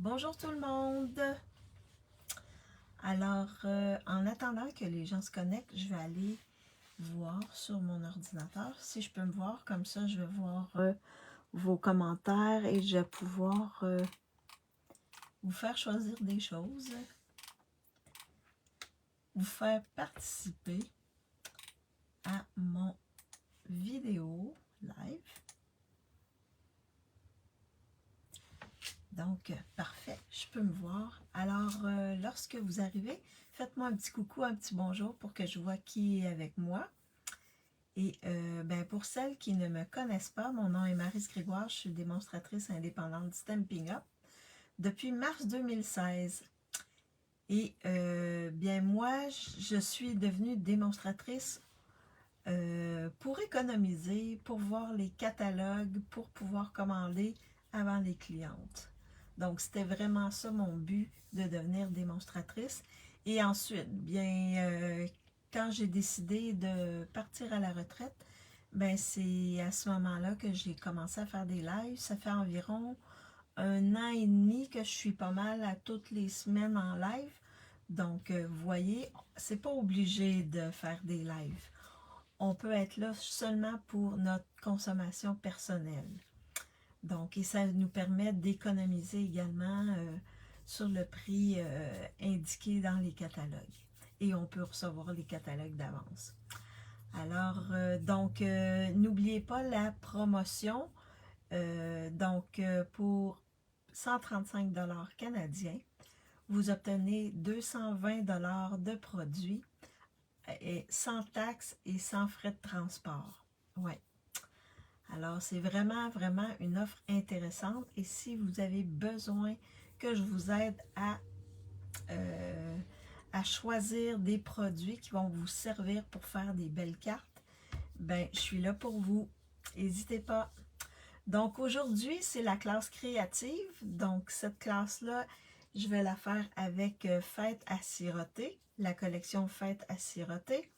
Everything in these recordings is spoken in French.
Bonjour tout le monde! Alors, en attendant que les gens se connectent, je vais aller voir sur mon ordinateur. Si je peux me voir, comme ça, je vais voir vos commentaires et je vais pouvoir vous faire choisir des choses, vous faire participer à mon vidéo live. Donc, parfait, je peux me voir. Alors, lorsque vous arrivez, faites-moi un petit coucou, un petit bonjour pour que je vois qui est avec moi. Et pour celles qui ne me connaissent pas, mon nom est Maryse Grégoire, je suis démonstratrice indépendante du Stampin' Up depuis mars 2016. Et moi, je suis devenue démonstratrice pour économiser, pour voir les catalogues, pour pouvoir commander avant les clientes. Donc, c'était vraiment ça mon but de devenir démonstratrice. Et ensuite, quand j'ai décidé de partir à la retraite, c'est à ce moment-là que j'ai commencé à faire des lives. Ça fait environ 1 an et demi que je suis pas mal à toutes les semaines en live. Donc, vous voyez, c'est pas obligé de faire des lives. On peut être là seulement pour notre consommation personnelle. Donc, et ça nous permet d'économiser également sur le prix indiqué dans les catalogues. Et on peut recevoir les catalogues d'avance. Alors, n'oubliez pas la promotion. Pour 135 $ canadiens, vous obtenez 220 $ de produits et sans taxes et sans frais de transport. Ouais. Alors, c'est vraiment, vraiment une offre intéressante. Et si vous avez besoin que je vous aide à choisir des produits qui vont vous servir pour faire des belles cartes, je suis là pour vous. N'hésitez pas. Donc, aujourd'hui, c'est la classe créative. Donc, cette classe-là, je vais la faire avec Fête à siroter, la collection Fête à siroter.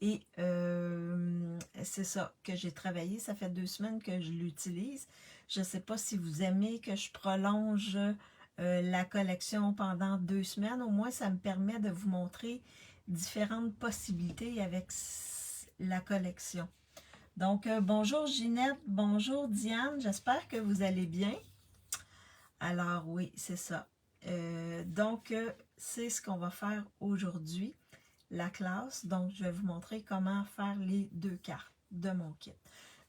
Et c'est ça que j'ai travaillé. Ça fait 2 semaines que je l'utilise. Je ne sais pas si vous aimez que je prolonge la collection pendant 2 semaines. Au moins, ça me permet de vous montrer différentes possibilités avec la collection. Donc, bonjour Ginette, bonjour Diane. J'espère que vous allez bien. Alors, oui, c'est ça. C'est ce qu'on va faire aujourd'hui. La classe, donc je vais vous montrer comment faire les 2 cartes de mon kit.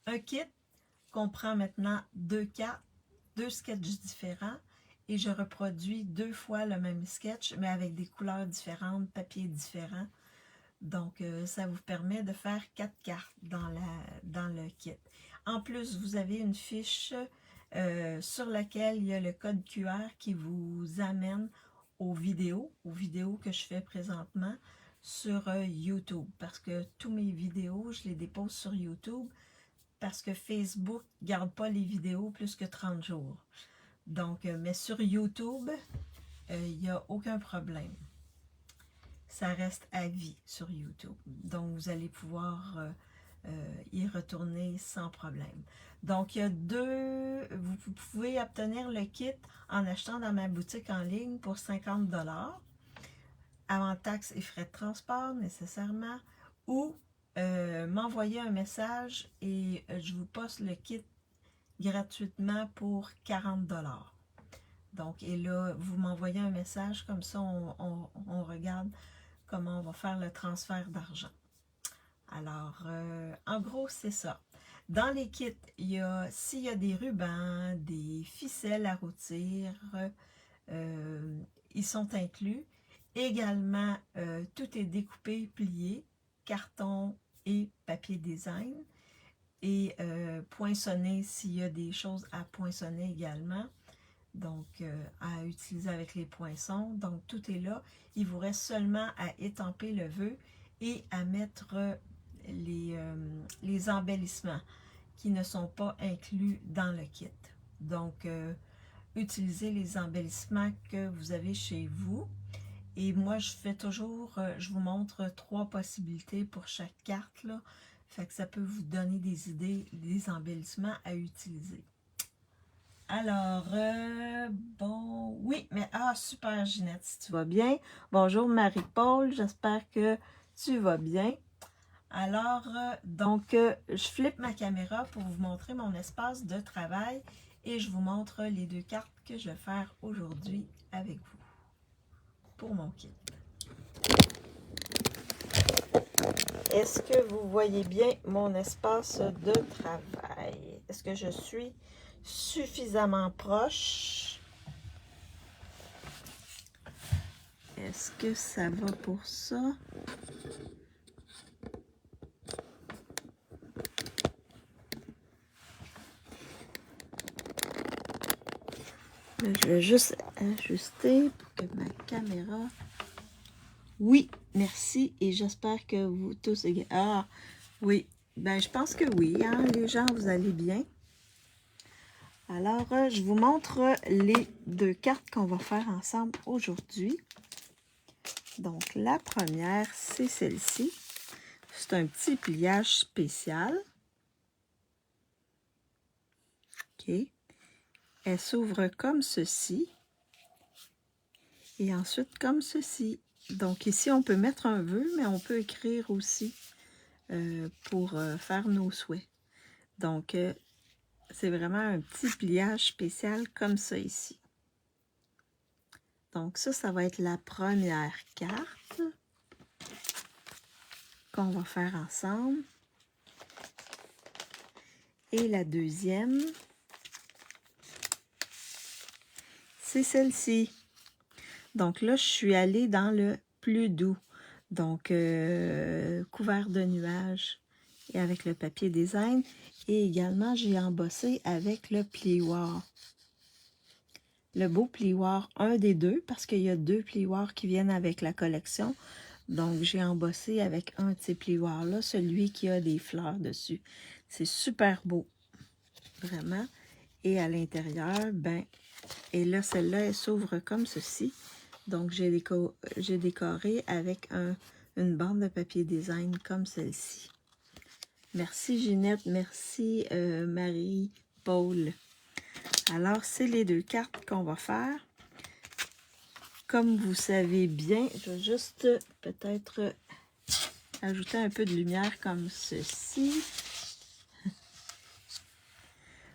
Un kit comprend maintenant 2 cartes, 2 sketchs différents et je reproduis 2 fois le même sketch mais avec des couleurs différentes, papiers différents. Donc ça vous permet de faire 4 cartes dans le kit. En plus, vous avez une fiche sur laquelle il y a le code QR qui vous amène aux vidéos que je fais présentement sur YouTube, parce que tous mes vidéos, je les dépose sur YouTube, parce que Facebook ne garde pas les vidéos plus que 30 jours. Donc, mais sur YouTube, il n'y a aucun problème. Ça reste à vie sur YouTube. Donc, vous allez pouvoir y retourner sans problème. Donc, il y a vous pouvez obtenir le kit en achetant dans ma boutique en ligne pour 50 $, avant taxes et frais de transport nécessairement, ou m'envoyer un message et je vous poste le kit gratuitement pour 40 $. Donc, et là, vous m'envoyez un message, comme ça on regarde comment on va faire le transfert d'argent. Alors, en gros, c'est ça. Dans les kits, s'il y a des rubans, des ficelles à rôtir, ils sont inclus. Également, tout est découpé, plié, carton et papier design. Et poinçonné s'il y a des choses à poinçonner également. Donc, à utiliser avec les poinçons. Donc, tout est là. Il vous reste seulement à étamper le vœu et à mettre les embellissements qui ne sont pas inclus dans le kit. Donc, utilisez les embellissements que vous avez chez vous. Et moi, je fais toujours, je vous montre 3 possibilités pour chaque carte, là. Fait que ça peut vous donner des idées, des embellissements à utiliser. Alors, bon, oui, mais super Ginette, si tu vas bien. Bonjour Marie-Paul, j'espère que tu vas bien. Alors, je flippe ma caméra pour vous montrer mon espace de travail et je vous montre les 2 cartes que je vais faire aujourd'hui avec vous pour mon kit. Est-ce que vous voyez bien mon espace de travail? Est-ce que je suis suffisamment proche? Est-ce que ça va pour ça? Je vais juste ajuster pour que ma caméra... Oui, merci et j'espère que vous tous... Ah, oui, ben je pense que oui, hein, les gens, vous allez bien. Alors, je vous montre les 2 cartes qu'on va faire ensemble aujourd'hui. Donc, la première, c'est celle-ci. C'est un petit pliage spécial. OK. Elle s'ouvre comme ceci. Et ensuite, comme ceci. Donc, ici, on peut mettre un vœu, mais on peut écrire aussi pour faire nos souhaits. Donc, c'est vraiment un petit pliage spécial comme ça ici. Donc, ça va être la première carte qu'on va faire ensemble. Et la deuxième, c'est celle-ci. Donc là, je suis allée dans le plus doux. Donc, couvert de nuages et avec le papier design. Et également, j'ai embossé avec le plioir. Le beau plioir, un des deux, parce qu'il y a 2 plioirs qui viennent avec la collection. Donc, j'ai embossé avec un de ces plioirs-là, celui qui a des fleurs dessus. C'est super beau, vraiment. Et à l'intérieur, ben, et là, celle-là, elle s'ouvre comme ceci. Donc, j'ai décoré avec une bande de papier design comme celle-ci. Merci Ginette, merci Marie-Paul. Alors, c'est les 2 cartes qu'on va faire. Comme vous savez bien, je vais juste peut-être ajouter un peu de lumière comme ceci.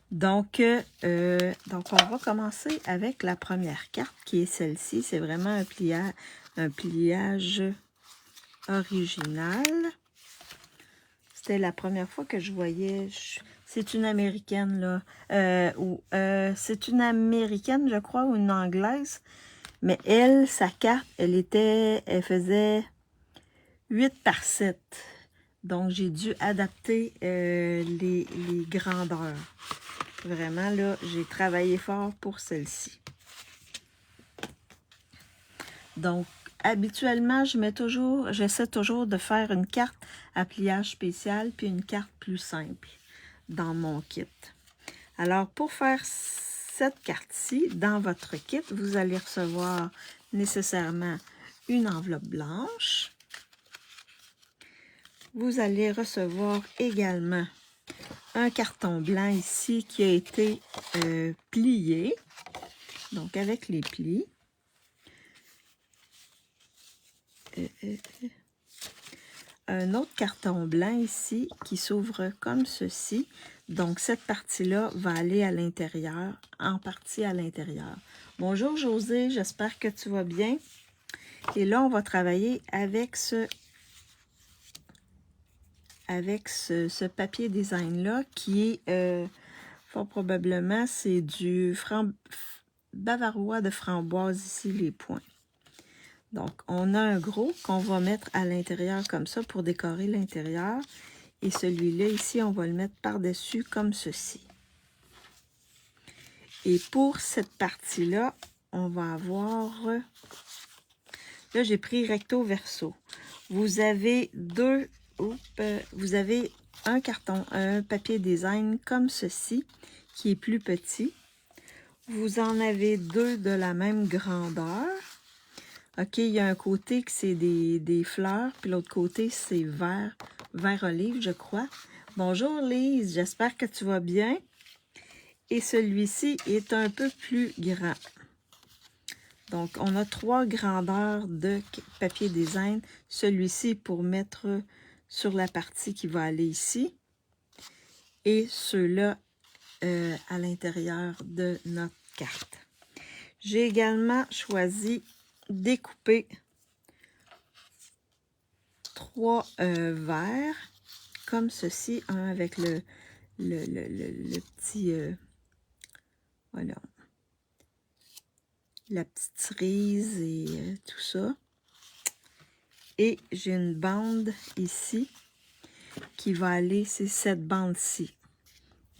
Donc, on va commencer avec la première carte qui est celle-ci. C'est vraiment un pliage original. C'était la première fois que je voyais. C'est une américaine, là. C'est une américaine, je crois, ou une anglaise. Mais elle, sa carte, elle faisait 8 par 7. Donc, j'ai dû adapter les grandeurs. Vraiment, là, j'ai travaillé fort pour celle-ci. Donc, habituellement, j'essaie toujours de faire une carte à pliage spécial puis une carte plus simple dans mon kit. Alors, pour faire cette carte-ci, dans votre kit, vous allez recevoir nécessairement une enveloppe blanche. Vous allez recevoir également un carton blanc ici qui a été plié, donc avec les plis. Un autre carton blanc ici qui s'ouvre comme ceci. Donc, cette partie-là va aller à l'intérieur, en partie à l'intérieur. Bonjour José, j'espère que tu vas bien. Et là, on va travailler avec ce papier design-là qui est, fort probablement, c'est du bavarois de framboise ici, les points. Donc, on a un gros qu'on va mettre à l'intérieur comme ça pour décorer l'intérieur. Et celui-là, ici, on va le mettre par-dessus comme ceci. Et pour cette partie-là, on va avoir... Là, j'ai pris recto verso. Vous avez vous avez un carton, un papier design comme ceci, qui est plus petit. Vous en avez 2 de la même grandeur. OK, il y a un côté que c'est des fleurs, puis l'autre côté, c'est vert olive, je crois. Bonjour Lise, j'espère que tu vas bien. Et celui-ci est un peu plus grand. Donc, on a 3 grandeurs de papier design. Celui-ci pour mettre sur la partie qui va aller ici. Et ceux-là à l'intérieur de notre carte. J'ai également choisi découper 3 verres comme ceci. Un avec le petit... voilà. La petite cerise et tout ça. Et j'ai une bande ici qui va aller, c'est cette bande-ci,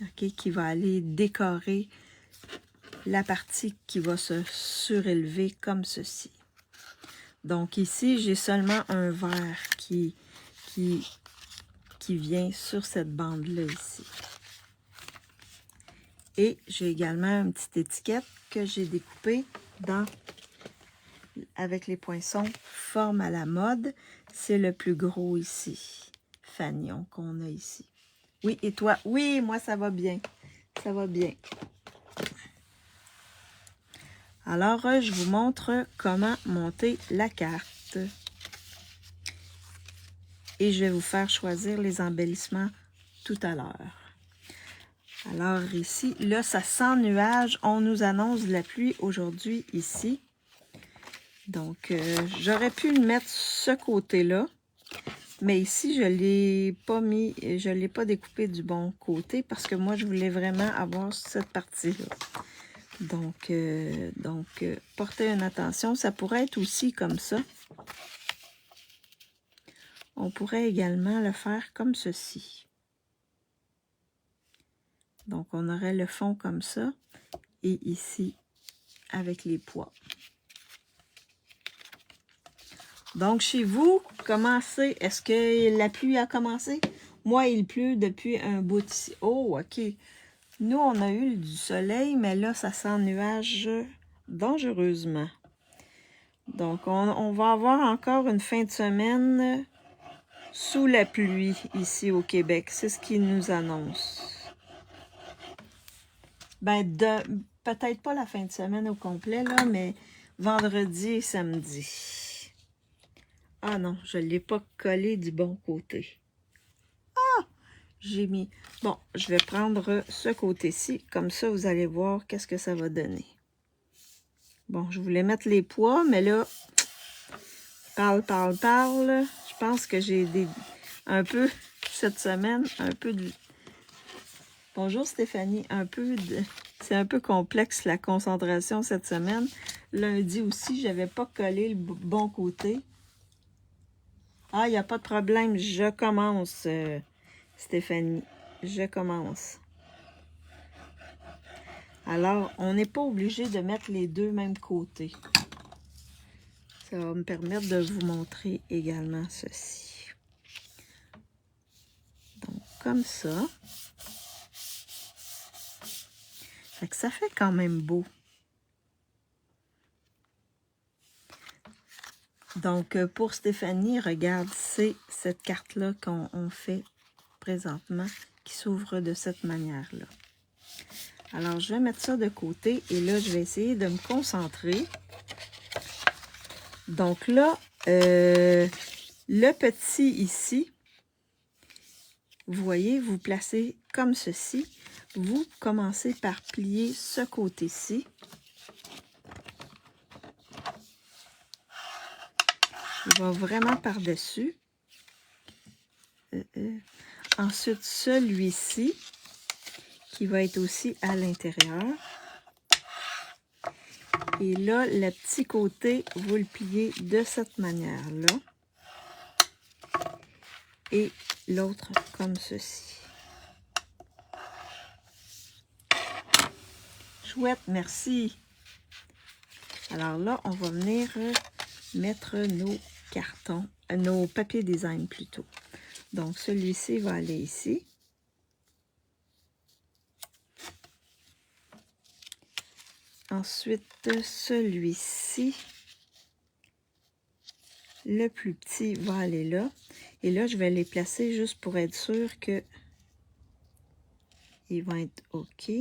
ok, qui va aller décorer la partie qui va se surélever comme ceci. Donc ici, j'ai seulement un verre qui vient sur cette bande-là ici. Et j'ai également une petite étiquette que j'ai découpée avec les poinçons forme à la mode. C'est le plus gros ici. Fanion qu'on a ici. Oui, et toi? Oui, moi ça va bien. Ça va bien. Alors, je vous montre comment monter la carte. Et je vais vous faire choisir les embellissements tout à l'heure. Alors ici, là, ça sent nuage. On nous annonce de la pluie aujourd'hui ici. Donc, j'aurais pu le mettre ce côté-là. Mais ici, je ne l'ai pas mis, je ne l'ai pas découpé du bon côté parce que moi, je voulais vraiment avoir cette partie-là. Donc, portez une attention. Ça pourrait être aussi comme ça. On pourrait également le faire comme ceci. Donc, on aurait le fond comme ça. Et ici, avec les pois. Donc, chez vous, comment c'est? Est-ce que la pluie a commencé? Moi, il pleut depuis un bout ici. Oh, OK. Nous, on a eu du soleil, mais là, ça sent nuage dangereusement. Donc, on va avoir encore une fin de semaine sous la pluie ici au Québec. C'est ce qu'ils nous annoncent. Ben, peut-être pas la fin de semaine au complet, là, mais vendredi et samedi. Ah non, je ne l'ai pas collé du bon côté. Ah! J'ai mis... Bon, je vais prendre ce côté-ci. Comme ça, vous allez voir qu'est-ce que ça va donner. Bon, je voulais mettre les pois, mais là, parle. Je pense que j'ai un peu, cette semaine, un peu de... Bonjour Stéphanie, c'est un peu complexe la concentration cette semaine. Lundi aussi, j'avais pas collé le bon côté. Ah, il n'y a pas de problème, je commence, Stéphanie, je commence. Alors, on n'est pas obligé de mettre les deux mêmes côtés. Ça va me permettre de vous montrer également ceci. Donc, comme ça. Fait que ça fait quand même beau. Donc, pour Stéphanie, regarde, c'est cette carte-là qu'on fait présentement qui s'ouvre de cette manière-là. Alors, je vais mettre ça de côté et là, je vais essayer de me concentrer. Donc là, le petit ici, vous voyez, vous placez comme ceci. Vous commencez par plier ce côté-ci. Il va vraiment par-dessus. Ensuite, celui-ci, qui va être aussi à l'intérieur. Et là, le petit côté, vous le pliez de cette manière-là. Et l'autre comme ceci. Chouette, merci. Alors là, on va venir mettre nos cartons, nos papiers design plutôt. Donc, celui-ci va aller ici. Ensuite, celui-ci, le plus petit va aller là. Et là, je vais les placer juste pour être sûr que ils vont être OK.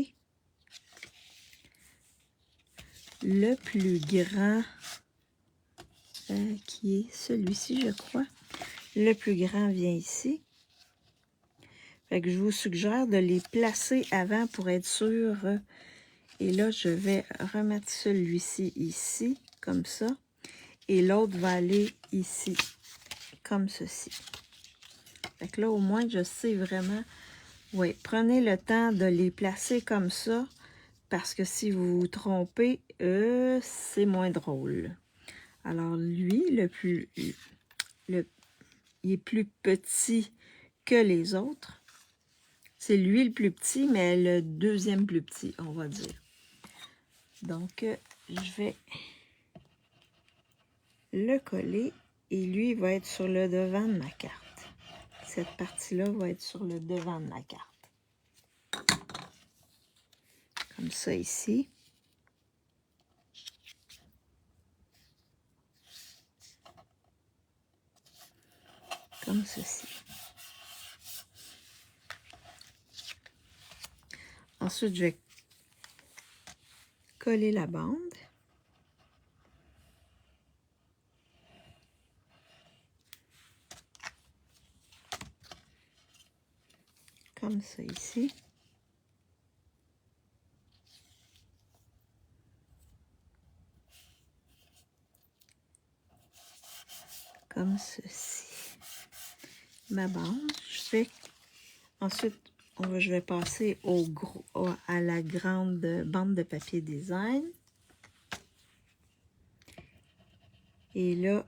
le plus grand, qui est celui-ci, je crois. Le plus grand vient ici. Fait que je vous suggère de les placer avant pour être sûr. Et là, je vais remettre celui-ci ici, comme ça. Et l'autre va aller ici, comme ceci. Fait que là, au moins, je sais vraiment. Oui, prenez le temps de les placer comme ça. Parce que si vous vous trompez, c'est moins drôle. Alors, lui, il est plus petit que les autres. C'est lui le plus petit, mais le deuxième plus petit, on va dire. Donc, je vais le coller et lui va être sur le devant de ma carte. Cette partie-là va être sur le devant de ma carte. Comme ça ici. Comme ceci. Ensuite, je vais coller la bande. Comme ça ici. Comme ceci. Ma bande, ensuite, je vais passer à la grande bande de papier design. Et là,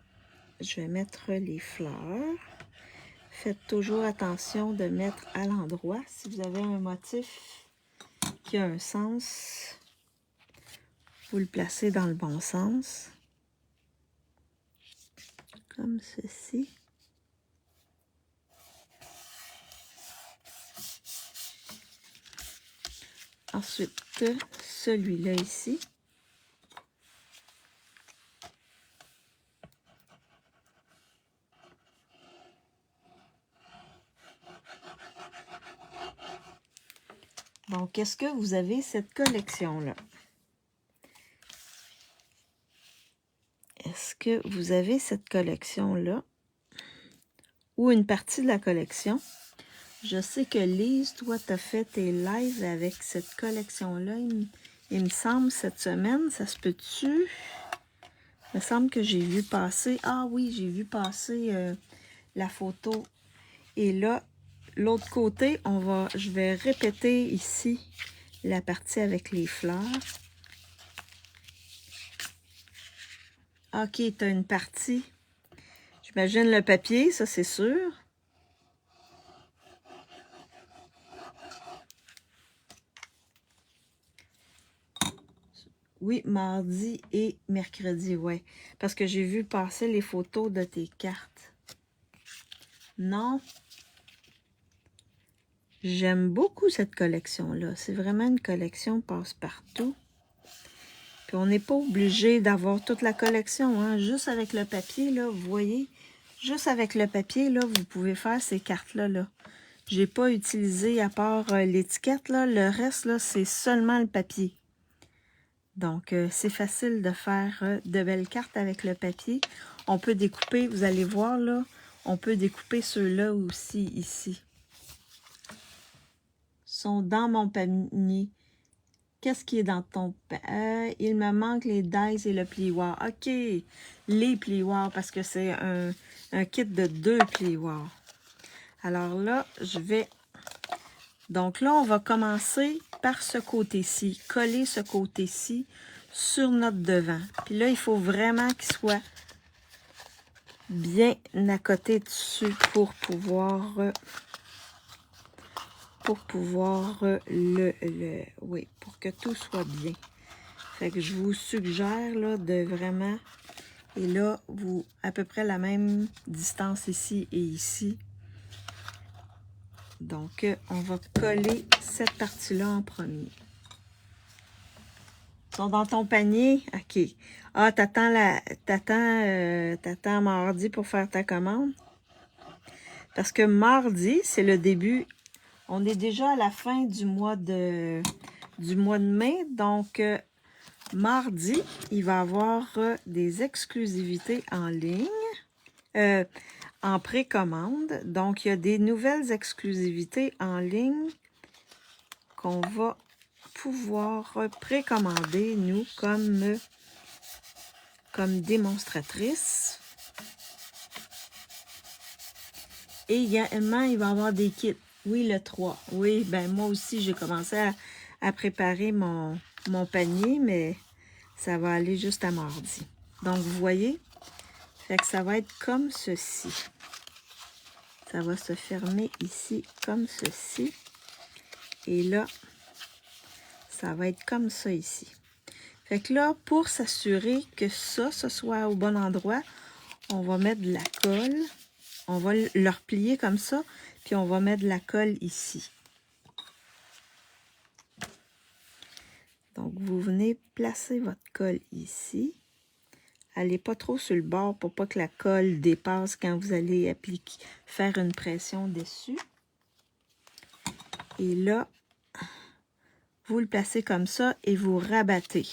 je vais mettre les fleurs. Faites toujours attention de mettre à l'endroit. Si vous avez un motif qui a un sens, vous le placez dans le bon sens. Comme ceci. Ensuite, celui-là ici. Donc, est-ce que vous avez cette collection-là? Est-ce que vous avez cette collection-là? Ou une partie de la collection? Je sais que Lise, toi, tu as fait tes lives avec cette collection-là. Il me semble, cette semaine, ça se peut-tu? Il me semble que j'ai vu passer... Ah oui, j'ai vu passer la photo. Et là, l'autre côté, je vais répéter ici la partie avec les fleurs. Ok, tu as une partie. J'imagine le papier, ça c'est sûr. Oui, mardi et mercredi, ouais. Parce que j'ai vu passer les photos de tes cartes. Non. J'aime beaucoup cette collection-là. C'est vraiment une collection passe-partout. Puis on n'est pas obligé d'avoir toute la collection, hein. Juste avec le papier, là, vous voyez, juste avec le papier, là, vous pouvez faire ces cartes-là, là. J'ai pas utilisé, à part l'étiquette, là, le reste, là, c'est seulement le papier. Donc, c'est facile de faire de belles cartes avec le papier. On peut découper, vous allez voir, là, on peut découper ceux-là aussi, ici. Sont dans mon panier. Qu'est-ce qui est dans ton panier? Il me manque les dies et le plioir. OK, les plioirs, parce que c'est un kit de 2 plioirs. Alors là, je vais... Donc là, on va commencer par ce côté-ci. Coller ce côté-ci sur notre devant. Puis là, il faut vraiment qu'il soit bien à côté dessus pour pouvoir... oui, pour que tout soit bien. Fait que je vous suggère là, de vraiment, et là, à peu près la même distance ici et ici. Donc, on va coller cette partie-là en premier. Ils sont dans ton panier? OK. Ah, t'attends mardi pour faire ta commande? Parce que mardi, c'est le début. On est déjà à la fin du mois de mai, donc Mardi, il va y avoir des exclusivités en ligne, en précommande. Donc, il y a des nouvelles exclusivités en ligne qu'on va pouvoir précommander, nous, comme démonstratrice. Et également, il va y avoir des kits. Oui, le 3. Oui, ben moi aussi, j'ai commencé à préparer mon panier, mais ça va aller juste à mardi. Donc, vous voyez, fait que ça va être comme ceci. Ça va se fermer ici comme ceci. Et là, ça va être comme ça ici. Fait que là, pour s'assurer que ça, ce soit au bon endroit, on va mettre de la colle. On va le replier comme ça, puis on va mettre de la colle ici. Donc, vous venez placer votre colle ici. Allez pas trop sur le bord pour pas que la colle dépasse quand vous allez appliquer, faire une pression dessus. Et là, vous le placez comme ça et vous rabattez.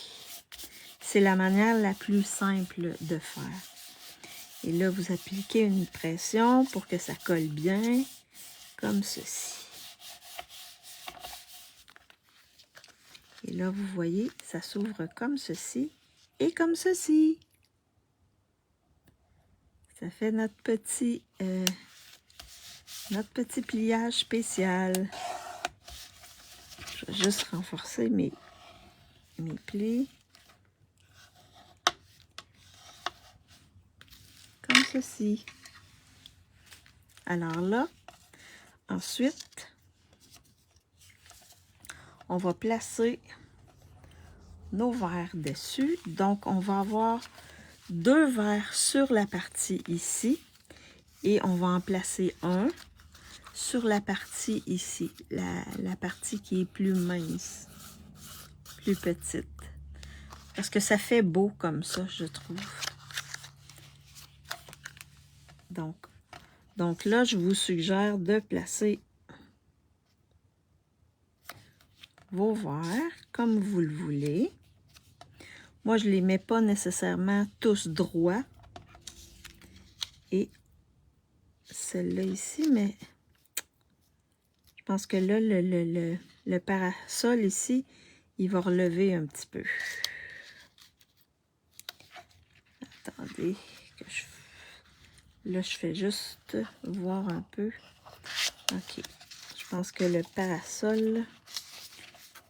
C'est la manière la plus simple de faire. Et là, vous appliquez une pression pour que ça colle bien, comme ceci. Et là, vous voyez, ça s'ouvre comme ceci et comme ceci. Ça fait notre petit pliage spécial. Je vais juste renforcer mes plis. Comme ceci. Alors là, ensuite, on va placer nos verres dessus. Donc, on va avoir 2 verres sur la partie ici. Et on va en placer un sur la partie ici. La partie qui est plus mince. Plus petite. Parce que ça fait beau comme ça, je trouve. Donc là, je vous suggère de placer vos verres comme vous le voulez. Moi, je ne les mets pas nécessairement tous droits. Et celle-là ici, mais je pense que là, le parasol ici, il va relever un petit peu. Attendez, là, je fais juste voir un peu. OK. Je pense que le parasol,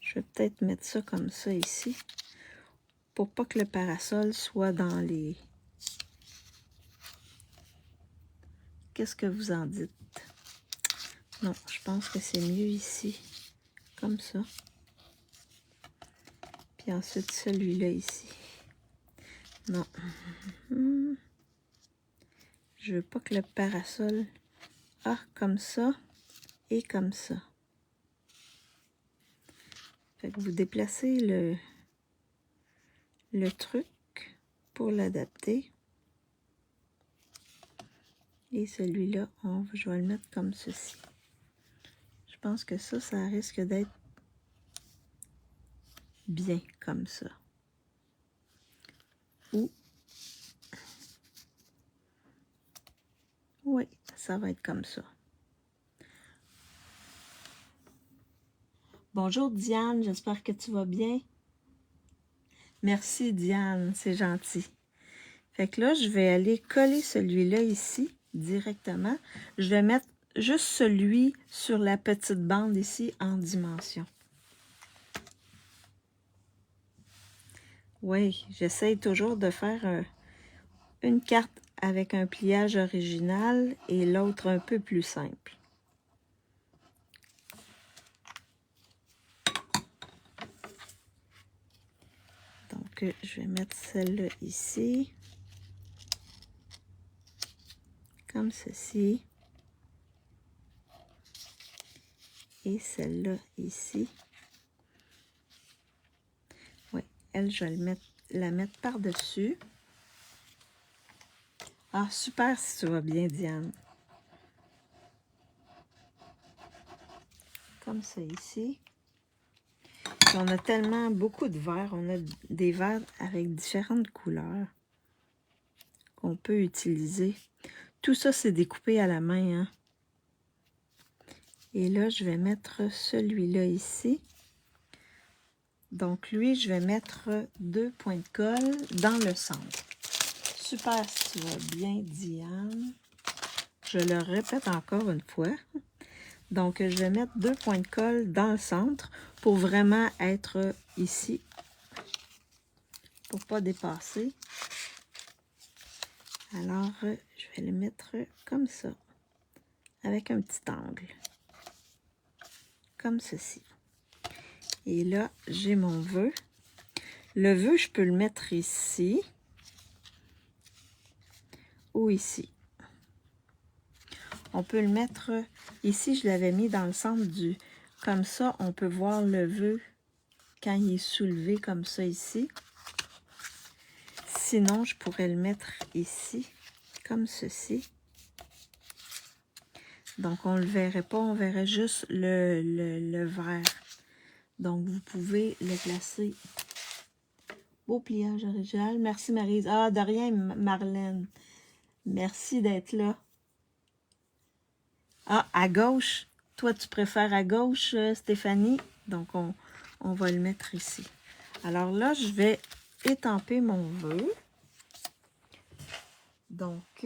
je vais peut-être mettre ça comme ça ici. Pour pas que le parasol soit dans les... Qu'est-ce que vous en dites? Non, je pense que c'est mieux ici. Comme ça. Puis ensuite, celui-là ici. Non. Je veux pas que le parasol... Ah, comme ça et comme ça. Fait que vous déplacez le truc pour l'adapter. Et celui-là, je vais le mettre comme ceci. Je pense que ça risque d'être bien comme ça. Ou, oui, ça va être comme ça. Bonjour Diane, j'espère que tu vas bien. Merci Diane, c'est gentil. Fait que là, je vais aller coller celui-là ici directement. Je vais mettre juste celui sur la petite bande ici en dimension. Oui, j'essaye toujours de faire une carte avec un pliage original et l'autre un peu plus simple. Donc, je vais mettre celle-là ici. Comme ceci. Et celle-là ici. Oui, elle, je vais la mettre par-dessus. Ah, super si tu vas bien, Diane. Comme ça ici. Puis on a tellement beaucoup de verres. On a des verres avec différentes couleurs qu'on peut utiliser. Tout ça, c'est découpé à la main, hein. Et là, je vais mettre celui-là ici. Donc, lui, je vais mettre 2 points de colle dans le centre. Super, si tu vas bien, Diane. Je le répète encore une fois. Donc, je vais mettre 2 points de colle dans le centre pour vraiment être ici. Pour ne pas dépasser. Alors, je vais le mettre comme ça. Avec un petit angle. Comme ceci. Et là, j'ai mon vœu. Le vœu, je peux le mettre ici. Ou ici. On peut le mettre ici, je l'avais mis dans le centre du... Comme ça, on peut voir le vœu quand il est soulevé comme ça ici. Sinon, je pourrais le mettre ici, comme ceci. Donc, on ne le verrait pas, on verrait juste le vert. Donc, vous pouvez le placer. Beau pliage original. Merci, Maryse. Ah, de rien, Marlène. Merci d'être là. Ah, à gauche. Toi, tu préfères à gauche, Stéphanie. Donc, on va le mettre ici. Alors là, je vais étamper mon vœu. Donc,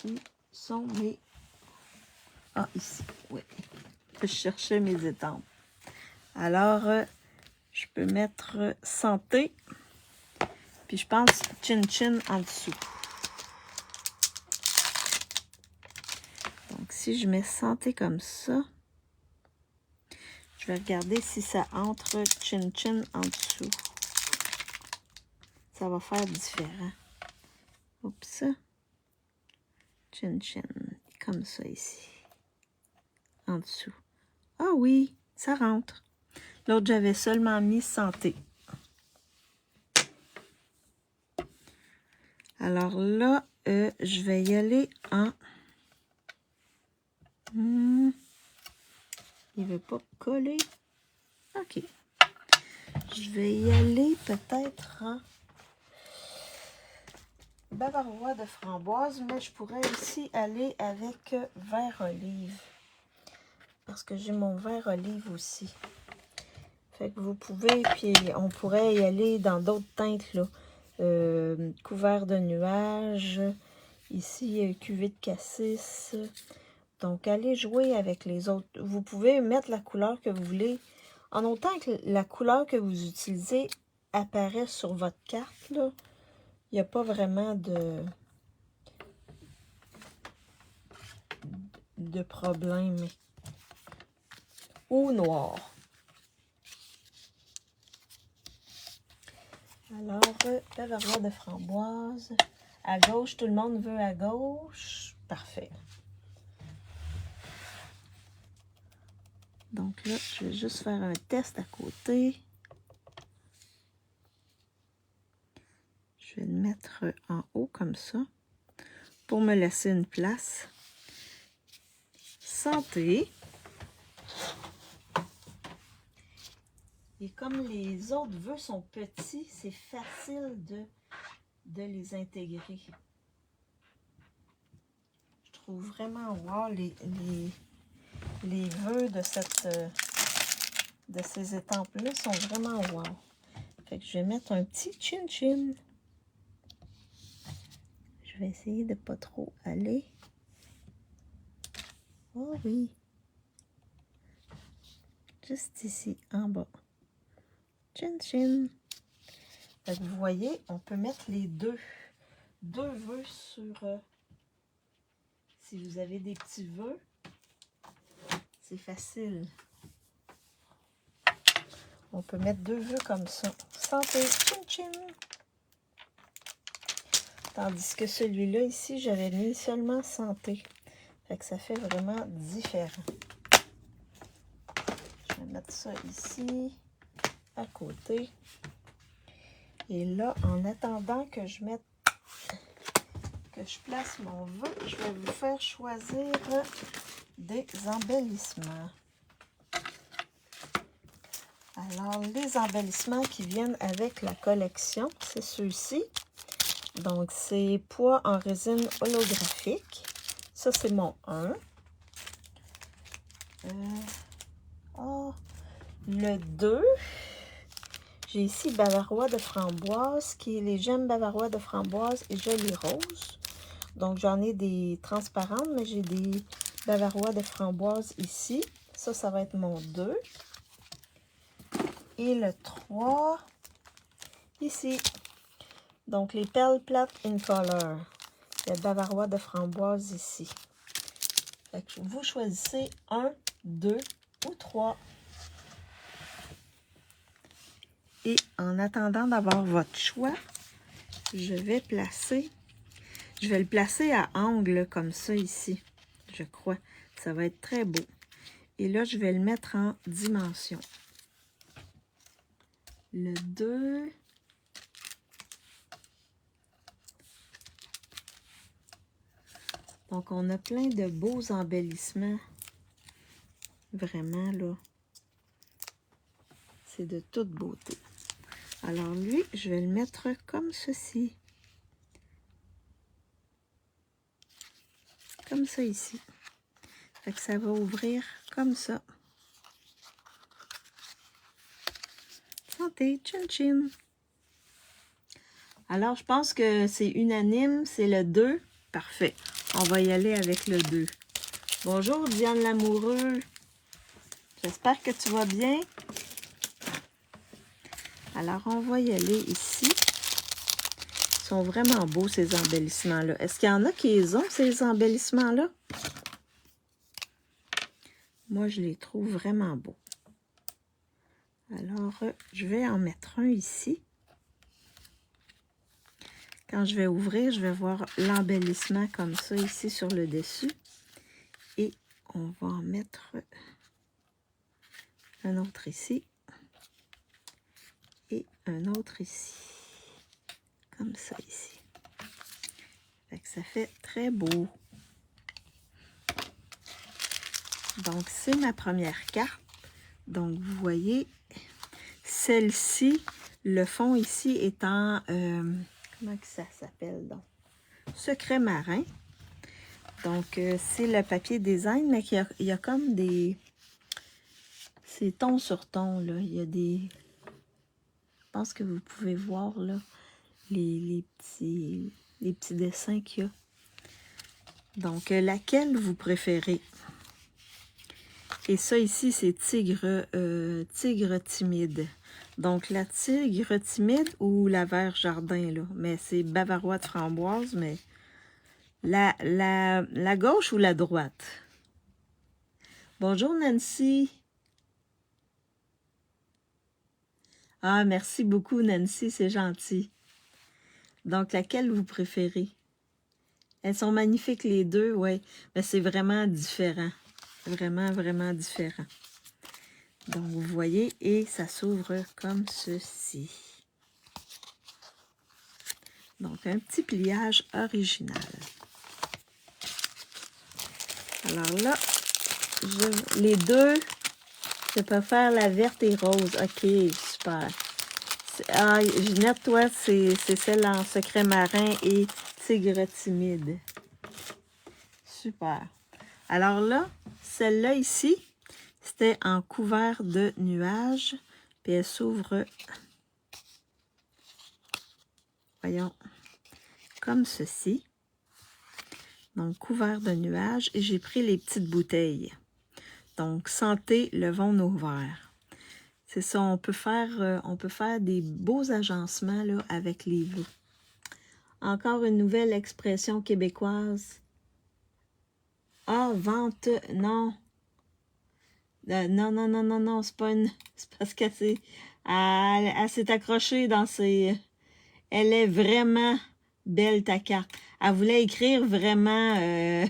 où sont mes... Ah, ici, oui. Je cherchais mes étampes. Alors, je peux mettre santé. Puis, je pense chin-chin en dessous. Donc, si je mets santé comme ça, je vais regarder si ça entre chin-chin en dessous. Ça va faire différent. Oups. Chin-chin. Comme ça ici. En dessous. Ah oui, ça rentre. L'autre, j'avais seulement mis santé. Alors là, je vais y aller en... il ne veut pas coller. OK. Je vais y aller peut-être en bavarois de framboise, mais je pourrais aussi aller avec vert olive. Parce que j'ai mon vert olive aussi. Fait que vous pouvez, puis on pourrait y aller dans d'autres teintes, là. Couvert de nuages. Ici, cuvée de cassis. Donc, allez jouer avec les autres. Vous pouvez mettre la couleur que vous voulez. En autant que la couleur que vous utilisez apparaît sur votre carte, là, il n'y a pas vraiment de problème. Ou noir. Alors, bavarois de framboise. À gauche, tout le monde veut à gauche. Parfait. Donc là, je vais juste faire un test à côté. Je vais le mettre en haut comme ça pour me laisser une place. Santé. Et comme les autres vœux sont petits, c'est facile de les intégrer. Je trouve vraiment wow les vœux de ces étampes-là sont vraiment wow. Fait que je vais mettre un petit chin-chin. Je vais essayer de pas trop aller. Oh oui. Juste ici, en bas. Chin-chin. Fait que vous voyez, on peut mettre les deux vœux sur... si vous avez des petits vœux, c'est facile. On peut mettre 2 vœux comme ça. Santé, chin-chin. Tandis que celui-là, ici, j'avais mis seulement santé. Fait que ça fait vraiment différent. Je vais mettre ça ici, à côté. Et là, en attendant que je mette, que je place mon vœu, je vais vous faire choisir des embellissements. Alors, les embellissements qui viennent avec la collection, c'est ceux-ci. Donc, c'est poids en résine holographique. Ça, c'est mon 1. Le 2, j'ai ici bavarois de framboise, qui est les gemmes bavarois de framboise et gelée rose. Donc, j'en ai des transparentes, mais j'ai des bavarois de framboise ici. Ça va être mon 2. Et le 3, ici. Donc, les perles plates in color. Le bavarois de framboise ici. Fait que vous choisissez 1, 2 ou 3. Et en attendant d'avoir votre choix, je vais le placer à angle comme ça ici, je crois. Ça va être très beau. Et là, je vais le mettre en dimension. Le 2. Donc, on a plein de beaux embellissements. Vraiment, là. C'est de toute beauté. Alors, lui, je vais le mettre comme ceci. Comme ça ici. Fait que ça va ouvrir comme ça. Santé, chin chin. Alors, je pense que c'est unanime, c'est le 2. Parfait. On va y aller avec le 2. Bonjour, Diane Lamoureux. J'espère que tu vas bien. Alors, on va y aller ici. Ils sont vraiment beaux, ces embellissements-là. Est-ce qu'il y en a qui les ont, ces embellissements-là? Moi, je les trouve vraiment beaux. Alors, je vais en mettre un ici. Quand je vais ouvrir, je vais voir l'embellissement comme ça ici sur le dessus. Et on va en mettre un autre ici. Et un autre ici. Comme ça ici. Fait que ça fait très beau. Donc, c'est ma première carte. Donc, vous voyez, celle-ci, le fond ici est en... comment que ça s'appelle donc? Secret marin. Donc, c'est le papier design, mais il y a comme des... C'est ton sur ton, là. Il y a des... Je pense que vous pouvez voir, là, les petits dessins qu'il y a. Donc, laquelle vous préférez? Et ça ici, c'est tigre timide. Donc, la tigre timide ou la vert jardin, là. Mais c'est bavarois de framboise, mais la gauche ou la droite? Bonjour, Nancy. Ah, merci beaucoup, Nancy, c'est gentil. Donc, laquelle vous préférez? Elles sont magnifiques, les deux, oui. Mais c'est vraiment différent. Vraiment, vraiment différent. Donc, vous voyez, et ça s'ouvre comme ceci. Donc, un petit pliage original. Alors là, les deux, je peux faire la verte et rose. OK, super. Ah, Ginette, toi, c'est celle en secret marin et tigre timide. Super. Alors là, celle-là ici, c'était en couvert de nuages. Puis elle s'ouvre, voyons, comme ceci. Donc, couvert de nuages. Et j'ai pris les petites bouteilles. Donc, santé, levons nos verres. C'est ça, on peut faire des beaux agencements là, avec les veaux. Encore une nouvelle expression québécoise. Ah, vente, non. Non, c'est pas une... C'est parce qu'elle s'est accrochée dans ses... Elle est vraiment belle, ta carte. Elle voulait écrire vraiment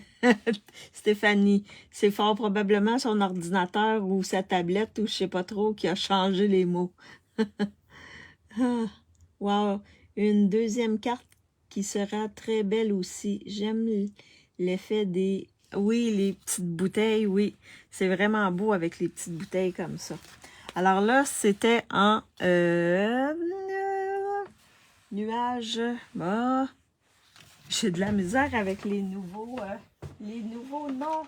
Stéphanie. C'est fort probablement son ordinateur ou sa tablette ou je sais pas trop qui a changé les mots. Wow! Une deuxième carte qui sera très belle aussi. J'aime l'effet des... Oui, les petites bouteilles, oui. C'est vraiment beau avec les petites bouteilles comme ça. Alors là, c'était en nuage. Ah, j'ai de la misère avec les nouveaux noms.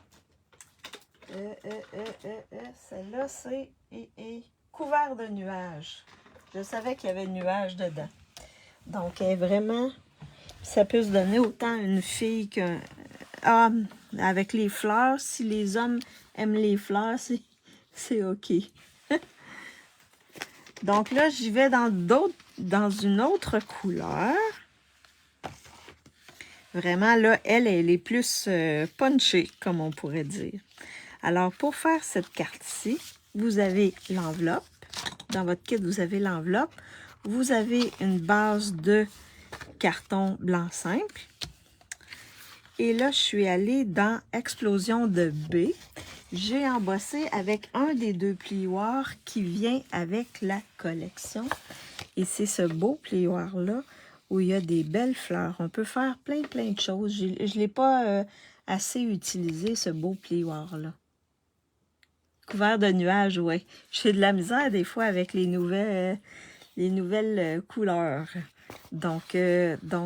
Celle-là, c'est couvert de nuages. Je savais qu'il y avait nuages dedans. Donc, vraiment, ça peut se donner autant une fille qu'un... Ah, avec les fleurs, si les hommes aiment les fleurs, c'est OK. Donc là, j'y vais dans une autre couleur. Vraiment, là, elle est plus punchée, comme on pourrait dire. Alors, pour faire cette carte-ci, vous avez l'enveloppe. Dans votre kit, vous avez l'enveloppe. Vous avez une base de carton blanc simple. Et là, je suis allée dans Explosion de B. J'ai embossé avec un des deux plioirs qui vient avec la collection. Et c'est ce beau plioir-là où il y a des belles fleurs. On peut faire plein de choses. Je ne l'ai pas assez utilisé, ce beau plioir-là. Couvert de nuages, oui. J'ai de la misère des fois avec les nouvelles couleurs. Donc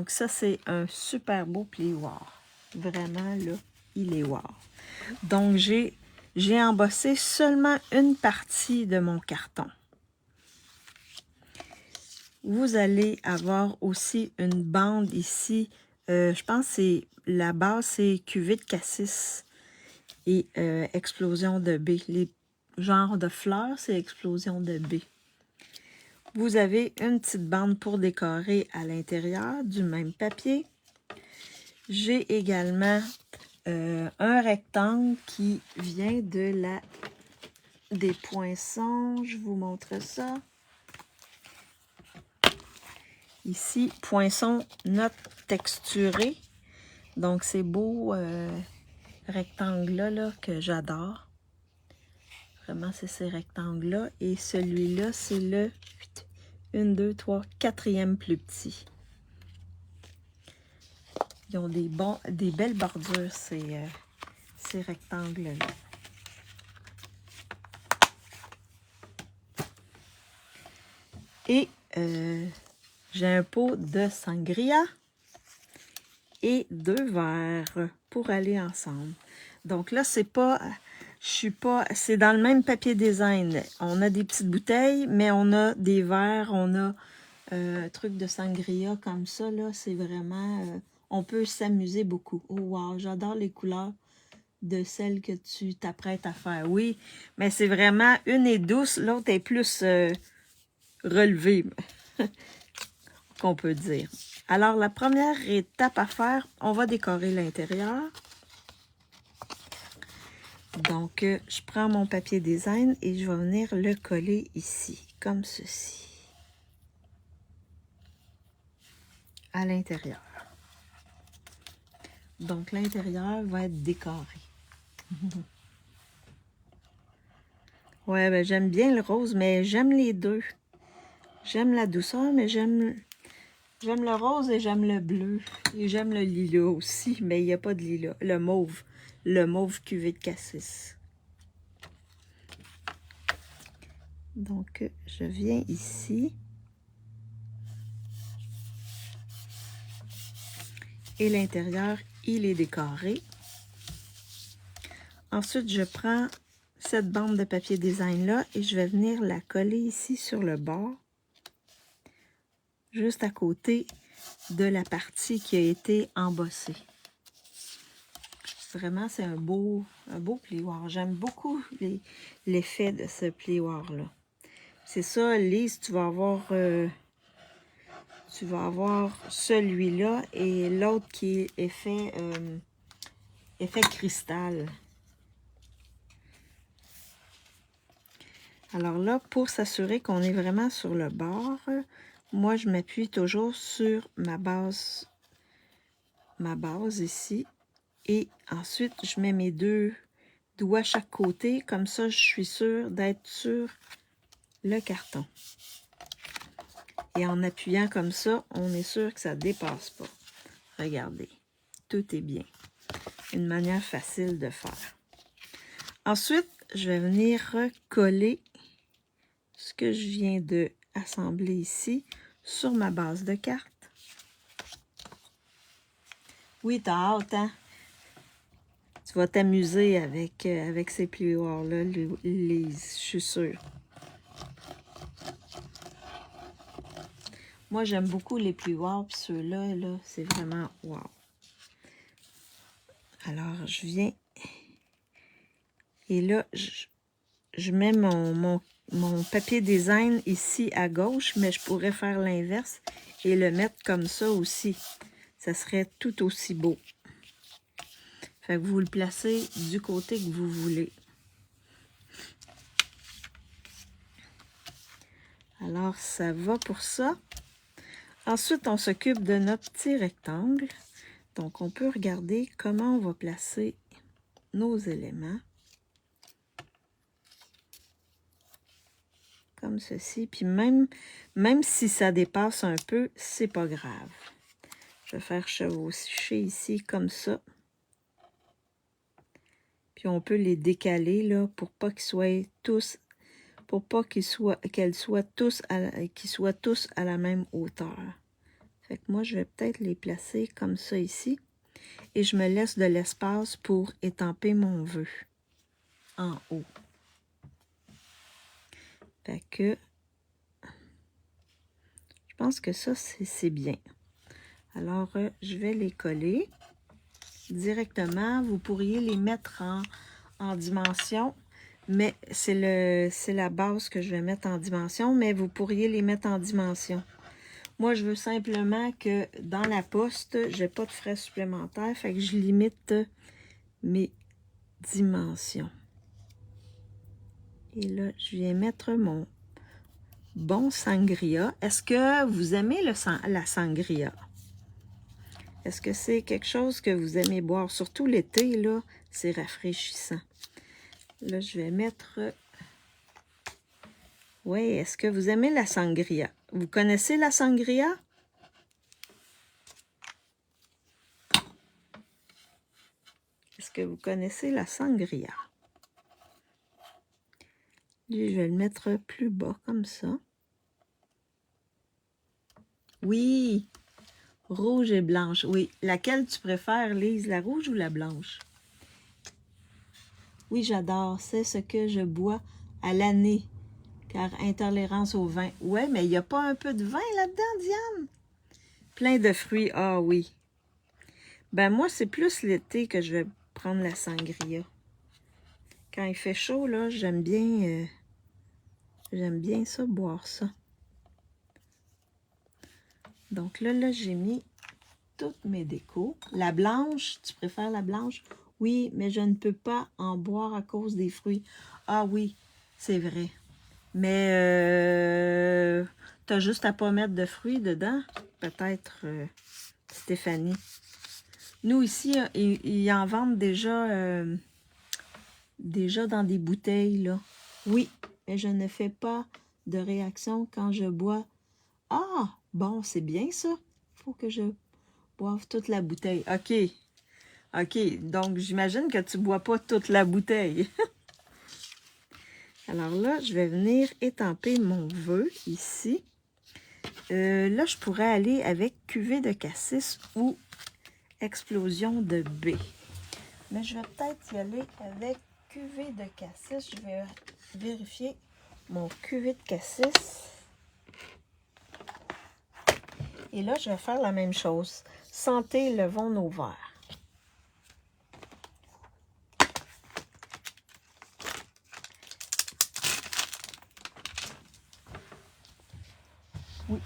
ça, c'est un super beau plioir. Vraiment, là, il est wow. Donc, j'ai embossé seulement une partie de mon carton. Vous allez avoir aussi une bande ici. Je pense que c'est la base, c'est cuvée de cassis et explosion de B. Les genres de fleurs, c'est explosion de B. Vous avez une petite bande pour décorer à l'intérieur du même papier. J'ai également un rectangle qui vient des poinçons. Je vous montre ça. Ici, poinçon note texturé. Donc, ces beaux rectangles-là là, que j'adore. Vraiment, c'est ces rectangles-là. Et celui-là, c'est le 1, 2, 3, 4e plus petit. Ils ont des belles bordures, ces rectangles-là. Et j'ai un pot de sangria et 2 verres pour aller ensemble. Donc là, c'est dans le même papier design. On a des petites bouteilles, mais on a des verres, on a un truc de sangria comme ça, là. C'est vraiment... on peut s'amuser beaucoup. Oh wow, j'adore les couleurs de celles que tu t'apprêtes à faire. Oui, mais c'est vraiment... Une est douce, l'autre est plus relevée, qu'on peut dire. Alors, la première étape à faire, on va décorer l'intérieur. Donc, je prends mon papier design et je vais venir le coller ici, comme ceci. À l'intérieur. Donc, l'intérieur va être décoré. Ouais, ben j'aime bien le rose, mais j'aime les deux. J'aime la douceur, mais j'aime le rose et j'aime le bleu. Et j'aime le lilas aussi, mais il n'y a pas de lilas. Le mauve cuvée de cassis. Donc, je viens ici. Et l'intérieur, il est décoré. Ensuite, je prends cette bande de papier design-là et je vais venir la coller ici sur le bord. Juste à côté de la partie qui a été embossée. Vraiment, c'est un beau plioir. J'aime beaucoup l'effet de ce plioir-là. C'est ça, Lise, tu vas avoir celui-là et l'autre qui est effet cristal. Alors là, pour s'assurer qu'on est vraiment sur le bord, moi, je m'appuie toujours sur ma base ici. Et ensuite, je mets mes 2 doigts à chaque côté. Comme ça, je suis sûre d'être sur le carton. Et en appuyant comme ça, on est sûr que ça ne dépasse pas. Regardez, tout est bien. Une manière facile de faire. Ensuite, je vais venir recoller que je viens de assembler ici sur ma base de cartes. Oui, t'as hâte, hein? Tu vas t'amuser avec ces plioirs-là, Lise, je suis sûre. Moi, j'aime beaucoup les plioirs, puis ceux-là, là, c'est vraiment wow. Alors, je viens et là, je mets mon papier design ici à gauche, mais je pourrais faire l'inverse et le mettre comme ça aussi. Ça serait tout aussi beau. Fait que vous le placez du côté que vous voulez. Alors, ça va pour ça. Ensuite, on s'occupe de notre petit rectangle. Donc, on peut regarder comment on va placer nos éléments. Comme ceci. Puis même si ça dépasse un peu, c'est pas grave. Je vais faire chevaucher ici comme ça. Puis on peut les décaler là pour pas qu'ils soient tous, pour pas qu'ils soient tous à la même hauteur. Fait que moi je vais peut-être les placer comme ça ici et je me laisse de l'espace pour étamper mon vœu en haut. Fait que je pense que ça c'est bien. Alors je vais les coller directement. Vous pourriez les mettre en dimension, mais c'est la base que je vais mettre en dimension, mais vous pourriez les mettre en dimension. Moi, je veux simplement que dans la poste, je n'ai pas de frais supplémentaires, fait que je limite mes dimensions. Et là, je viens mettre mon bon sangria. Est-ce que vous aimez la sangria? Est-ce que c'est quelque chose que vous aimez boire? Surtout l'été, là, c'est rafraîchissant. Là, je vais mettre... Oui, est-ce que vous aimez la sangria? Vous connaissez la sangria? Est-ce que vous connaissez la sangria? Lui, je vais le mettre plus bas, comme ça. Oui! Rouge et blanche, oui. Laquelle tu préfères, Lise, la rouge ou la blanche? Oui, j'adore. C'est ce que je bois à l'année, car intolérance au vin. Ouais, mais il n'y a pas un peu de vin là-dedans, Diane? Plein de fruits, ah oui. Ben moi, c'est plus l'été que je vais prendre la sangria. Quand il fait chaud, là, j'aime bien ça, boire ça. Donc là, j'ai mis toutes mes décos. La blanche, tu préfères la blanche? Oui, mais je ne peux pas en boire à cause des fruits. Ah oui, c'est vrai. Mais t'as juste à pas mettre de fruits dedans. Peut-être Stéphanie. Nous, ici, ils en vendent déjà dans des bouteilles, là. Oui, mais je ne fais pas de réaction quand je bois. Ah, bon, c'est bien ça. Il faut que je boive toute la bouteille. OK. OK, donc j'imagine que tu ne bois pas toute la bouteille. Alors là, je vais venir étamper mon vœu ici. Là, je pourrais aller avec cuvée de cassis ou explosion de B. Mais je vais peut-être y aller avec cuvée de cassis. Je vais vérifier mon cuvée de cassis. Et là, je vais faire la même chose. Sentez le vent nos verres. Oui.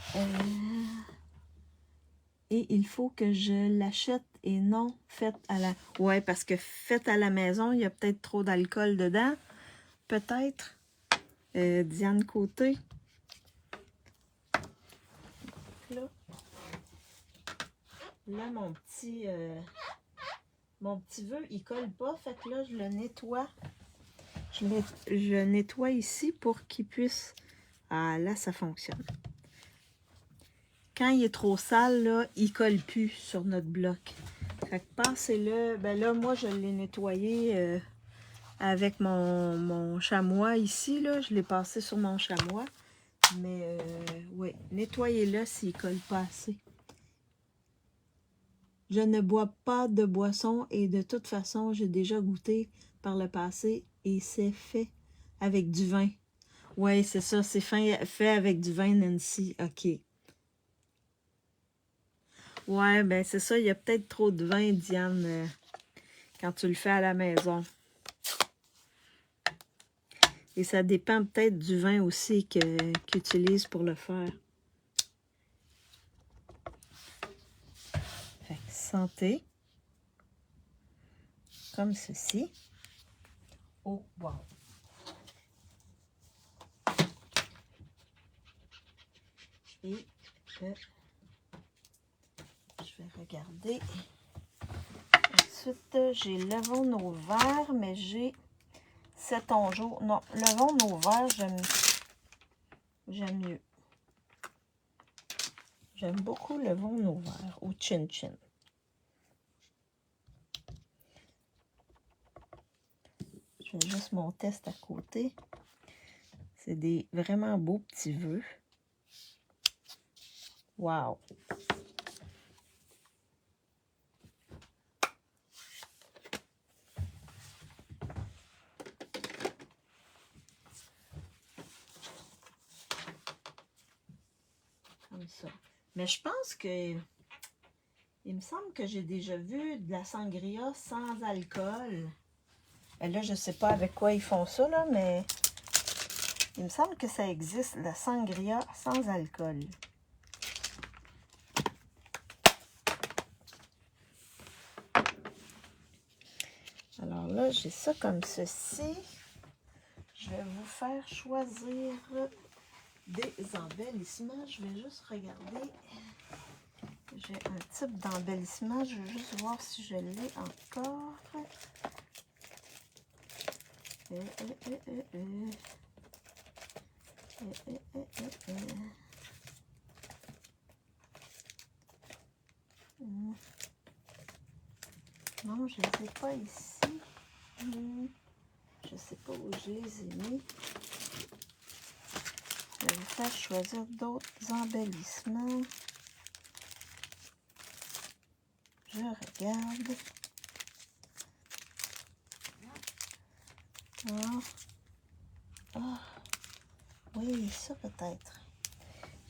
Et il faut que je l'achète et non faite à la... Ouais, parce que faite à la maison, il y a peut-être trop d'alcool dedans. Peut-être. Diane Côté. Là, mon petit vœu, il colle pas. Fait que là, je le nettoie. Je nettoie ici pour qu'il puisse... Ah, là, ça fonctionne. Quand il est trop sale, là, il colle plus sur notre bloc. Fait que passez-le. Ben là, moi, je l'ai nettoyé avec mon chamois ici, là. Je l'ai passé sur mon chamois. Mais oui, nettoyez-le s'il ne colle pas assez. Je ne bois pas de boisson et de toute façon, j'ai déjà goûté par le passé et c'est fait avec du vin. Oui, c'est ça, c'est fait avec du vin, Nancy. OK. Ouais, ben c'est ça, il y a peut-être trop de vin, Diane, quand tu le fais à la maison. Et ça dépend peut-être du vin aussi qu'ils utilisent pour le faire. Fait que santé. Comme ceci. Oh, wow! Et je vais regarder. Ensuite, j'ai Levons nos verres, mais j'ai 7 ongeaux. Non, Levons nos verres, j'aime mieux. J'aime beaucoup Levons nos verres ou Chin Chin. Je fais juste mon test à côté. C'est des vraiment beaux petits vœux. Wow! Comme ça. Mais je pense que... Il me semble que j'ai déjà vu de la sangria sans alcool. Et là, je ne sais pas avec quoi ils font ça, là, mais... Il me semble que ça existe, la sangria sans alcool. Alors là, j'ai ça comme ceci. Je vais vous faire choisir des embellissements. Je vais juste regarder. J'ai un type d'embellissement. Je veux juste voir si je l'ai encore. Non, je ne les ai pas ici. Je ne sais pas où je les ai mis. Je vais vous faire choisir d'autres embellissements. Je regarde. Ah, oui, ça peut-être.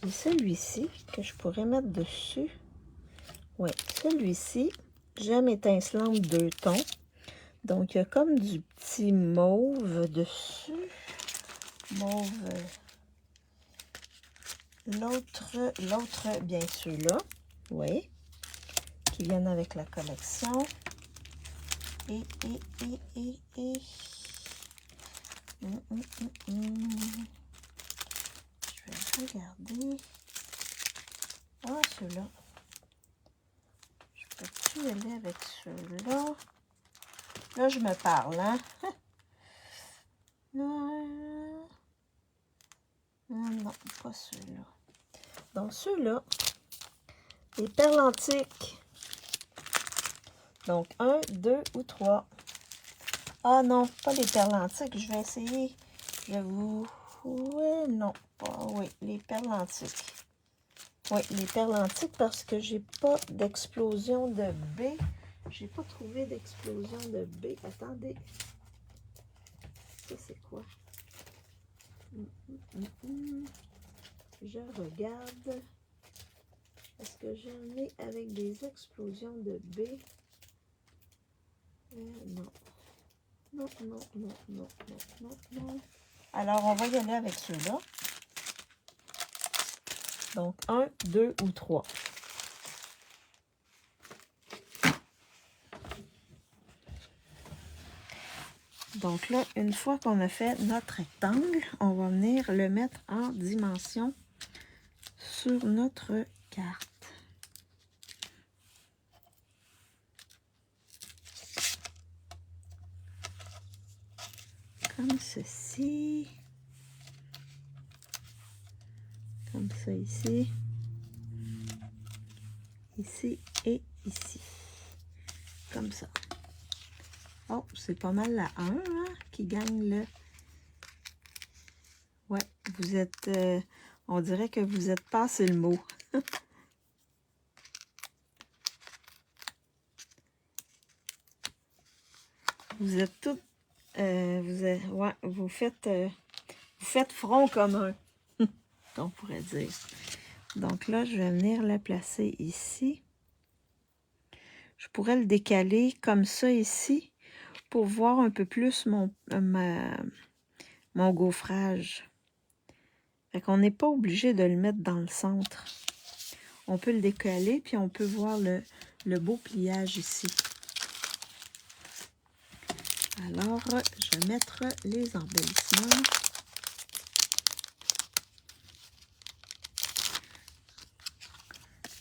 J'ai celui-ci que je pourrais mettre dessus. Oui, celui-ci, j'aime étincelante 2 tons. Donc, il y a comme du petit mauve dessus. Mauve. L'autre, bien sûr, là. Oui. Qui viennent avec la collection. Et. Je vais regarder. Ah, ceux-là. Je peux-tu y aller avec ceux-là? Là, je me parle, hein? Non, pas ceux-là. Donc, ceux-là, les perles antiques. Donc, 1, 2 ou 3. Ah non, pas les perles antiques. Je vais essayer. Je vais vous... Ouais, non. Pas... Oui, les perles antiques. Oui, les perles antiques parce que j'ai pas d'explosion de B. J'ai pas trouvé d'explosion de B. Attendez. Ça, c'est quoi? Je regarde. Est-ce que j'en ai avec des explosions de B? Non. Non. Alors, on va y aller avec ceux-là. Donc, 1, 2 ou 3. Donc là, une fois qu'on a fait notre rectangle, on va venir le mettre en dimension sur notre carte. Comme ceci. Comme ça ici. Ici et ici. Comme ça. Oh, c'est pas mal la 1 hein, qui gagne le... Ouais, vous êtes... On dirait que vous êtes passé le mot. Vous êtes toutes... ouais, vous faites front commun, on pourrait dire. Donc là, je vais venir le placer ici. Je pourrais le décaler comme ça ici pour voir un peu plus mon gaufrage. Fait qu'on n'est pas obligé de le mettre dans le centre. On peut le décaler, puis on peut voir le beau pliage ici. Alors, je vais mettre les embellissements.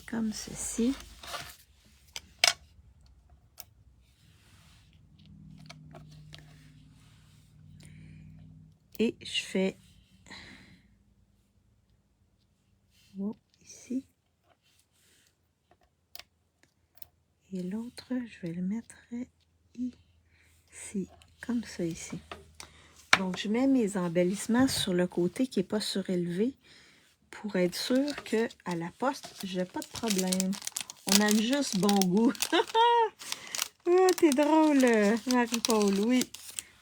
Comme ceci. Et je fais ici. Et l'autre, je vais le mettre ici, comme ça ici. Donc, je mets mes embellissements sur le côté qui n'est pas surélevé pour être sûr qu'à la poste, j'ai pas de problème. On a juste bon goût. Oh, t'es drôle, Marie-Paul, oui.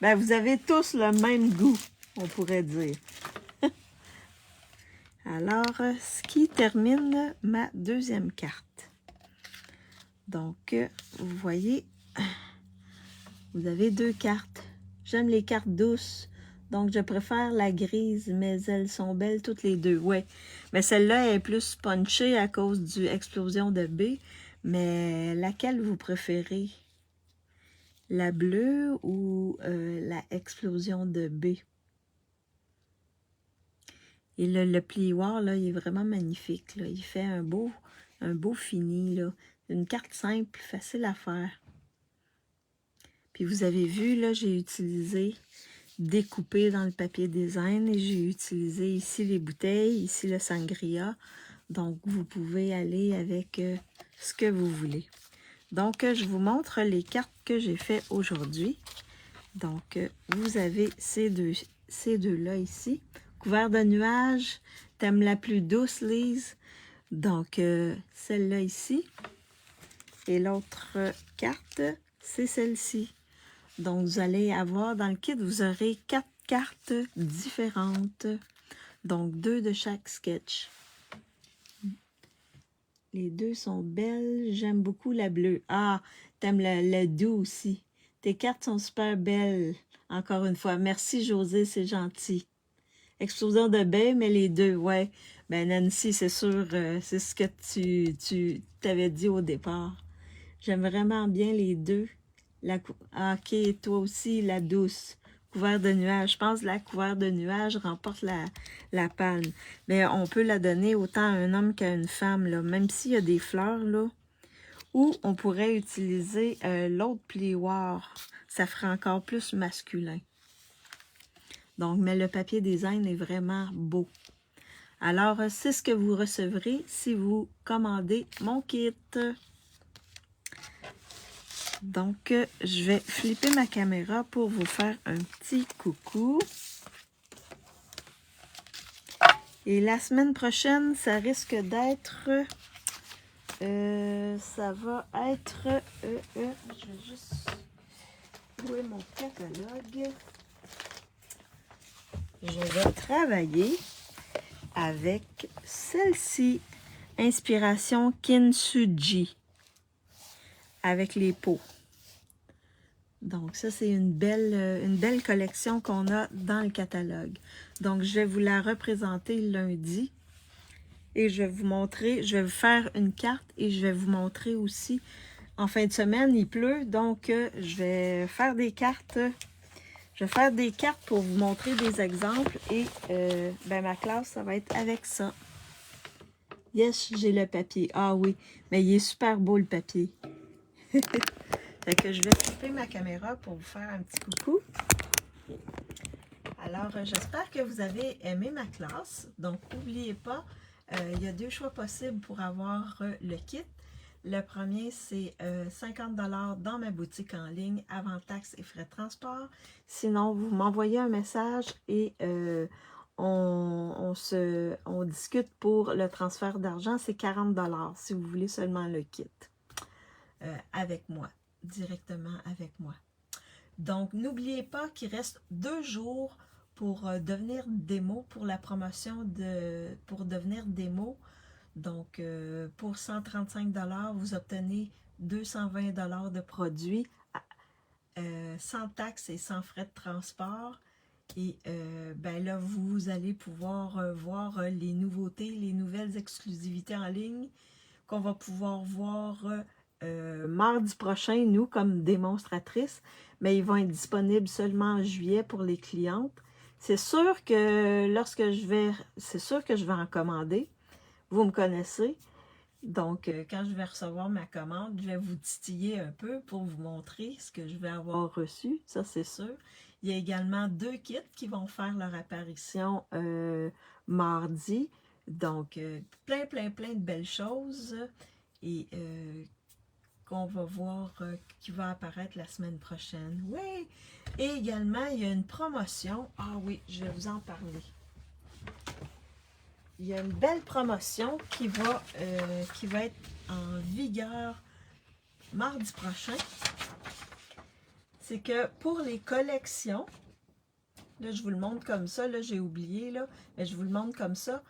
Ben, vous avez tous le même goût, on pourrait dire. Alors, ce qui termine ma deuxième carte. Donc, vous voyez, vous avez deux cartes. J'aime les cartes douces, donc je préfère la grise, mais elles sont belles toutes les deux. Ouais, mais celle-là est plus punchée à cause du explosion de B. Mais laquelle vous préférez? La bleue ou la explosion de B? Et le plioir, là, il est vraiment magnifique. Là. Il fait un beau fini. Là. Une carte simple, facile à faire. Puis vous avez vu, là, j'ai utilisé découpé dans le papier design et j'ai utilisé ici les bouteilles, ici le sangria. Donc, vous pouvez aller avec ce que vous voulez. Donc, je vous montre les cartes que j'ai fait aujourd'hui. Donc, vous avez ces deux-là ici. Couvert de nuages, thème la plus douce, Lise. Donc, celle-là ici. Et l'autre carte, c'est celle-ci. Donc, vous allez avoir dans le kit, vous aurez 4 cartes différentes. Donc, 2 de chaque sketch. Les deux sont belles. J'aime beaucoup la bleue. Ah, t'aimes le doux aussi. Tes cartes sont super belles. Encore une fois. Merci, José, c'est gentil. Explosion de baie, mais les deux, ouais. Ben, Nancy, c'est sûr, c'est ce que tu t'avais dit au départ. J'aime vraiment bien les deux. Ok, toi aussi, la douce. Couvert de nuages. Je pense que la couvert de nuages remporte la palme. Mais on peut la donner autant à un homme qu'à une femme, là, même s'il y a des fleurs, là. Ou on pourrait utiliser l'autre plioir. Ça ferait encore plus masculin. Donc, mais le papier design est vraiment beau. Alors, c'est ce que vous recevrez si vous commandez mon kit. Donc, je vais flipper ma caméra pour vous faire un petit coucou. Et la semaine prochaine, ça risque d'être... ça va être... je vais juste... Où est mon catalogue? Je vais travailler avec celle-ci. Inspiration Kintsugi. Avec les pots. Donc, ça, c'est une belle collection qu'on a dans le catalogue. Donc, je vais vous la représenter lundi. Et je vais vous montrer, je vais vous faire une carte et je vais vous montrer aussi, en fin de semaine, il pleut. Donc, je vais faire des cartes. Je vais faire des cartes pour vous montrer des exemples. Et ben, ma classe, ça va être avec ça. Yes, j'ai le papier. Ah oui, mais il est super beau le papier. Fait que je vais couper ma caméra pour vous faire un petit coucou. Alors, j'espère que vous avez aimé ma classe. Donc, n'oubliez pas, il y a 2 choix possibles pour avoir le kit. Le premier, c'est 50 $ dans ma boutique en ligne, avant taxes et frais de transport. Sinon, vous m'envoyez un message et on discute pour le transfert d'argent, c'est 40 $ si vous voulez seulement le kit avec moi, directement avec moi. Donc, n'oubliez pas qu'il reste 2 jours pour devenir démo, pour la promotion pour devenir démo. Donc, pour 135 $, vous obtenez 220 $ de produits sans taxes et sans frais de transport. Et ben là, vous allez pouvoir voir les nouveautés, les nouvelles exclusivités en ligne qu'on va pouvoir voir mardi prochain, nous, comme démonstratrices. Mais ils vont être disponibles seulement en juillet pour les clientes. C'est sûr que je vais en commander. Vous me connaissez. Donc, quand je vais recevoir ma commande, je vais vous titiller un peu pour vous montrer ce que je vais avoir reçu. Ça, c'est sûr. Il y a également 2 kits qui vont faire leur apparition mardi. Donc, plein de belles choses. Et qu'on va voir qui va apparaître la semaine prochaine. Oui! Et également, il y a une promotion. Ah oui, je vais vous en parler. Il y a une belle promotion qui va être en vigueur mardi prochain. C'est que pour les collections, là je vous le montre comme ça, là j'ai oublié, là, mais je vous le montre comme ça.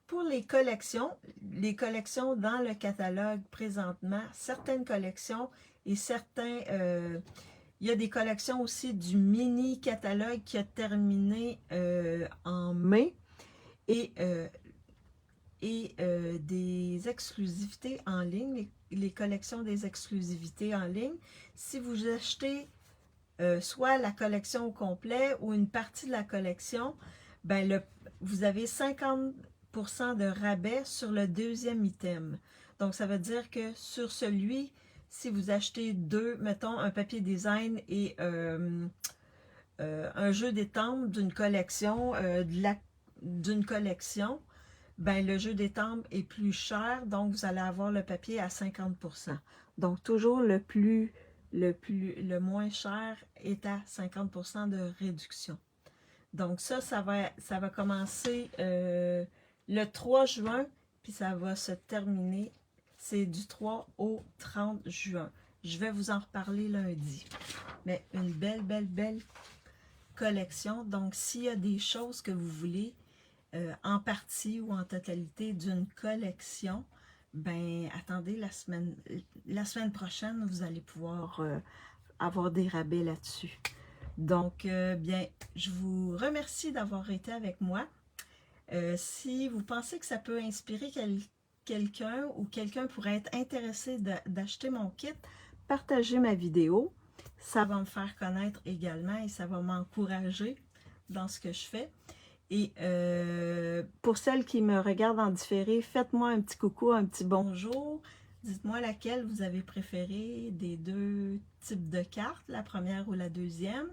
Pour les collections dans le catalogue présentement, certaines collections et certains... il y a des collections aussi du mini catalogue qui a terminé en mai et des exclusivités en ligne, les collections des exclusivités en ligne. Si vous achetez soit la collection au complet ou une partie de la collection, ben vous avez 50% de rabais sur le 2e item. Donc, ça veut dire que sur celui, si vous achetez 2, mettons, un papier design et un jeu d'étampe d'une collection, ben, le jeu d'étampe est plus cher, donc vous allez avoir le papier à 50%. Donc, toujours le moins cher est à 50% de réduction. Donc, ça va commencer le 3 juin, puis ça va se terminer, c'est du 3 au 30 juin. Je vais vous en reparler lundi. Mais une belle collection. Donc, s'il y a des choses que vous voulez en partie ou en totalité d'une collection, ben attendez la semaine prochaine, vous allez pouvoir avoir des rabais là-dessus. Donc, bien, je vous remercie d'avoir été avec moi. Si vous pensez que ça peut inspirer quelqu'un ou quelqu'un pourrait être intéressé d'acheter mon kit, partagez ma vidéo. Ça va me faire connaître également et ça va m'encourager dans ce que je fais. Et pour celles qui me regardent en différé, faites-moi un petit coucou, un petit bonjour. Dites-moi laquelle vous avez préféré des 2 types de cartes, la première ou la deuxième.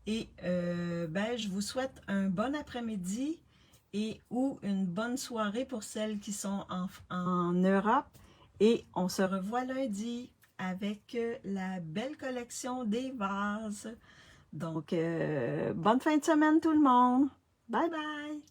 Et ben, je vous souhaite un bon après-midi ou une bonne soirée pour celles qui sont en Europe. Et on se revoit lundi avec la belle collection des vases. Donc, bonne fin de semaine tout le monde! Bye bye!